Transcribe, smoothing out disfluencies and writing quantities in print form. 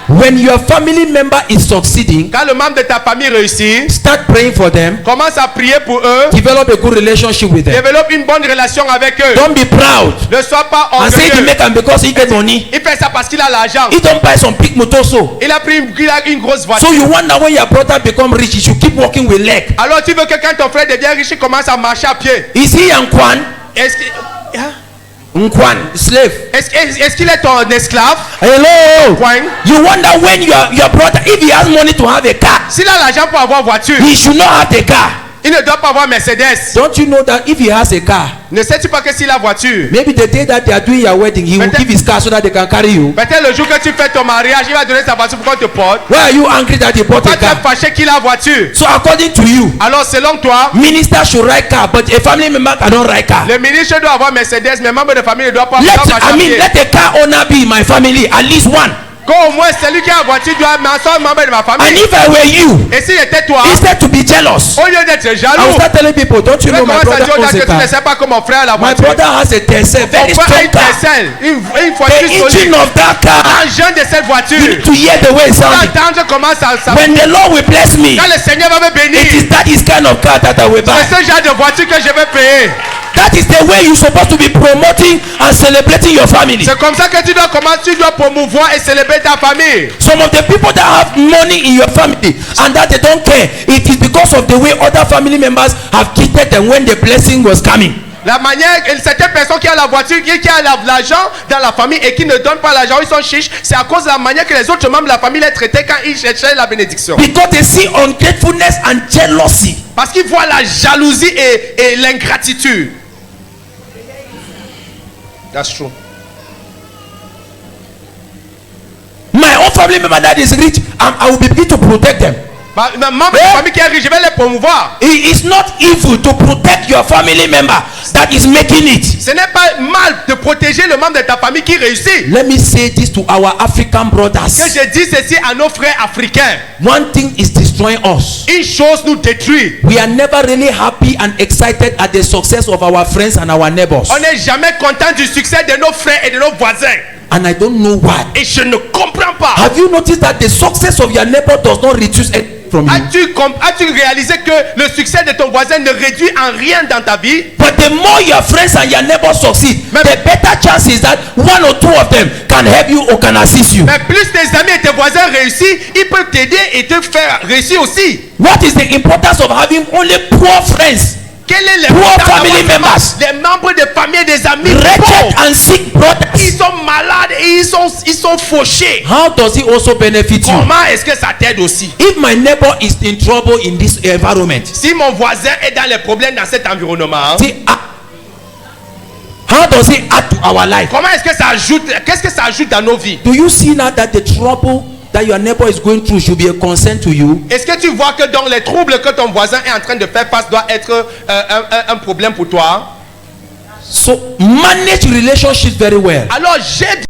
When your family member is succeeding, Quand le membre de ta famille réussit, start praying for them. commence à prier pour eux. Develop a good relationship with them. Développe une bonne relation avec eux. Don't be proud Ne sois pas and say he orgueilleux. make am because he get money. Il fait ça parce qu'il a l'argent. He don't buy some big motor so. Il a pris une grosse voiture. So you wonder when your brother become rich, you should keep walking with leg. Alors tu veux que quand ton frère devient riche, il commence à marcher à pied. Is he Nkwan? Est-ce que- hein? Nkwan, slave. Est-ce qu'il est ton esclave? Hello. Point. You wonder when your brother, if he has money to have a car, S'il a l'argent pour avoir voiture, he should not have a car. il ne doit pas avoir Mercedes. Don't you know that if he has a car, Ne sais-tu pas que s'il a voiture, maybe the day that they are doing your wedding, he will give his car so that they can carry you? peut-être le jour que tu fais ton mariage, il va donner sa voiture pour qu'on te porte. Why are you angry that he bought Pourquoi a tu es car? fâché qu'il a voiture? So according to you, Alors selon toi, minister should ride car, but a family member cannot ride car. le ministre doit avoir Mercedes, mais membre de famille ne doit pas Let marcher à pied. let a car owner be in my family, at least one. Qu'au moins celui qui a la voiture doit être membre de ma And famille. if I were you, Et s'il était toi, instead to be jealous, au lieu d'être I will jaloux, start telling people, don't you tu know my commences à brother dire aux gens owns a que tu ne car? sais pas que mon frère a la My voiture. brother has a Tesla, very Mon frère a strong une car. Tesla, une The voiture engine solide. of that car, L'engin de cette you voiture, need to hear the way it sounds. entendre comment ça. When the Lord will bless me, Quand le Seigneur va me it bénir, is that is kind of car that I will buy. c'est ce genre de voiture que je vais payer. That is the way you're supposed to be promoting and celebrating your family. C'est comme ça que tu dois promouvoir et célébrer ta famille. Some of the people that have money in your family and that they don't care, it is because of the way other family members have treated them when the blessing was coming. La manière, certaines personnes qui ont la voiture, qui ont l'argent dans la famille et qui ne donnent pas l'argent, ils sont chiches, c'est à cause de la manière que les autres membres de la famille les traitaient quand ils cherchaient la bénédiction. Because they see ungratefulness and jealousy. Parce qu'ils voient la jalousie et l'ingratitude. That's true. My own family member that is rich, I will begin to protect them. Ma membre de la famille qui est riche, je vais les promouvoir. It is not evil to protect your family member that is making it. Ce n'est pas mal de protéger le membre de ta famille qui réussit. Let me say this to our African Que brothers. je dis ceci à nos frères africains. One thing is destroying us. Une chose nous détruit. We are never really happy and excited at the success of our friends and our neighbors. On n'est jamais content du succès de nos frères et de nos voisins. And I don't know why. Et je ne comprends pas. Have you noticed that the success of your neighbor does not reduce anything from you? As-tu réalisé que le succès de ton voisin ne réduit en rien dans ta vie? But the more your friends and your neighbors succeed, the better chance is that one or two of them can help you or can assist you. Mais plus tes amis et tes voisins réussissent, ils peuvent t'aider et te faire réussir aussi. What is the importance of having only poor friends? Quel est le Poor family members. Les membres de famille et des amis Wretched pauvres. and sick Ils brothers. sont malades et ils sont fauchés. How does it also benefit you? Comment est-ce que ça t'aide aussi? If my neighbor is in trouble in this environment, Si mon voisin est dans les problèmes dans cet environnement, see, how does it add to our life? comment est-ce que ça ajoute? Qu'est-ce que ça ajoute dans nos vies? Do you see now that the trouble that your neighbor is going through should be a concern to you? Est-ce que tu vois que dans les troubles que ton voisin est en train de faire face doit être un problème pour toi? So manage relationships very well. Alors j'ai